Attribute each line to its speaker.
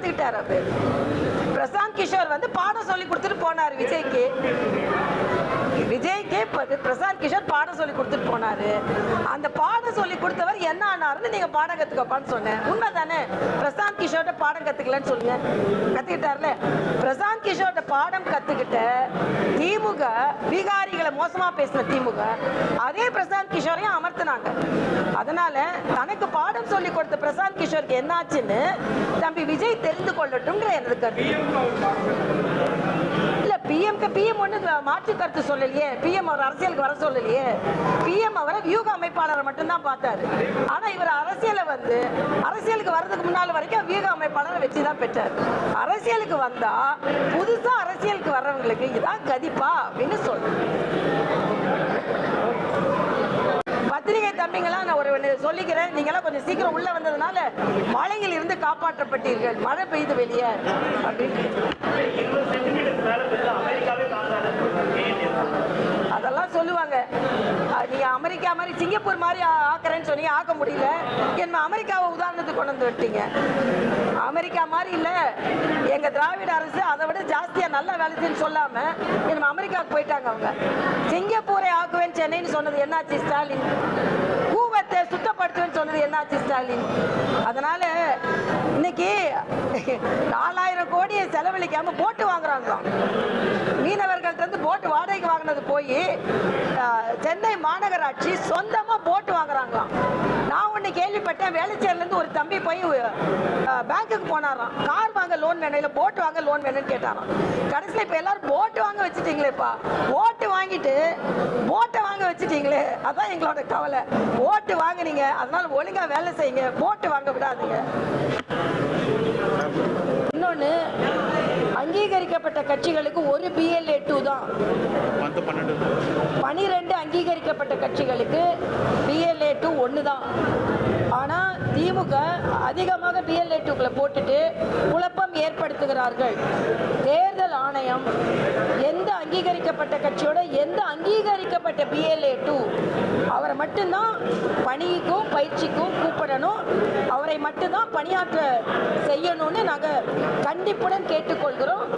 Speaker 1: கத்துக்கிட்டாரு. அவரு பிரசாந்த் கிஷோர் வந்து பாடம் சொல்லி கொடுத்துட்டு போனார் விஜய்க்கு. பிரசாந்த் கிஷோர் பாடம் சொல்லி கொடுத்துட்டு போனாரு. அந்த பாடம் சொல்லி கொடுத்தவர் என்ன ஆனாருன்னு நீங்க பாடம் கத்துக்கப்பான்னு சொன்னேன். உண்மைதானே? பிரசாந்த் கிஷோர்ட்ட பாடம் கத்துக்கலன்னு சொல்லுங்க. கத்துக்கிட்டார்ல. பிரசாந்த் கிஷோர்ட்ட பாடம் கத்துக்கிட்ட திமுக, பீகாரிகளை மோசமா பேசின திமுக அதே பிரசாந்த் கிஷோரையும் அமர்த்தினாங்க. அதனால தனக்கு பாடம் சொல்லி கொடுத்த பிரசாந்த் கிஷோருக்கு என்னாச்சுன்னு தம்பி விஜய் தெரிந்து கொள்ளட்டும் எனது கருத்து. இல்ல பிஎம் ஒண்ணு மாற்று கருத்து சொல்லலையே. பிஎம் அவர் அரசியலுக்கு வர சொல்லலையே. பிஎம் அவரை வியூக அமைப்பாளரை மட்டும்தான் பார்த்தாரு. ஆனா இவர் அரசியலுக்கு வர்றதுக்கு முன்னால வரைக்கும் வியூக அமைப்பாளரை வச்சுதான் பெற்றார். அரசியலுக்கு வந்தா புதுசா அரசியலுக்கு வர்றவங்களுக்கு இதான் கதிப்பா அப்படின்னு சொல்றேன். பத்திரிகை தம்பிங்களா, நான் ஒரு சொல்லிக்கிறேன். நீங்களாம் கொஞ்சம் சீக்கிரம் உள்ள வந்ததுனால மழையில் இருந்து காப்பாற்றப்பட்டீர்கள். மழை பெய்து வெளியே அப்படின்னு அதெல்லாம் சொல்லுவாங்க. நீங்க அமெரிக்கா மாதிரி சிங்கப்பூர் மாதிரி ஆக்குறேன்னு சொன்னீங்க, ஆக்க முடியல. என்ன அமெரிக்காவை உதாரணத்துக்கு கொண்டு வந்து விட்டீங்க. அமெரிக்கா மாதிரி இல்ல, எங்க திராவிட அரசு அதை விட ஜாஸ்தியா நல்லா வேலை செய்யு சொல்லாம என்ன அமெரிக்காவுக்கு போயிட்டாங்க. அவங்க சிங்கப்பூரை ஆக்குவேன் சென்னைன்னு சொன்னது என்னாச்சு ஸ்டாலின்? கூவத்தை சுத்தப்படுத்துவேன்னு சொன்னது என்னாச்சு ஸ்டாலின்? அதனால இன்னைக்கு 4000 கோடியை செலவழிக்காம போட்டு வாங்குறாங்களாம். மீனவர்கள்ட்ட இருந்து போட்டு வாடகைக்கு வாங்கினது போய் சென்னை மாநகராட்சி சொந்தமா போட்டு வாங்குறாங்களாம். நான் ஒண்ணு கேள்விப்பட்டேன். வேளச்சேரில இருந்து ஒரு தம்பி போய் பேங்க்குக்கு போனாராம். கார் வாங்க லோன் வேணும், இல்ல போட்டு வாங்க லோன் வேணும்னு கேட்டாராம். கடைசியில் இப்ப எல்லாரும் போட்டு வாங்க வச்சுட்டீங்களேப்பா. ஓட்டு வாங்கிட்டு போட்டை வாங்க வச்சுட்டீங்களே, அதான் எங்களோட கவலை. ஓட்டு வாங்குனீங்க, அதனால ஒழுங்கா வேலை செய்யுங்க, போட்டு வாங்க விடாதீங்க. இன்னொன்னு, அங்கீகரிக்கப்பட்ட கட்சிகளுக்கு ஒரு BLA 2 தான். 12 அங்கீகரிக்கப்பட்ட கட்சிகளுக்கு BLA 2 1 தான். ஆனா திமுக அதிகமாக BLA 2க்குள்ள போட்டுட்டு குழப்பம் ஏற்படுத்துகிறார்கள். தேர்தல் ஆணையம் எந்த அங்கீகரிக்கப்பட்ட கட்சியோட எந்த அங்கீகரிக்கப்பட்ட BLA 2 அவரை மட்டும்தான் பணிக்கும் பயிற்சிக்கும் கூப்பிடணும், அவரை மட்டும்தான் பணியாற்ற செய்யணும்னு நாங்கள் கண்டிப்புடன் கேட்டுக்கொள்கிறோம்.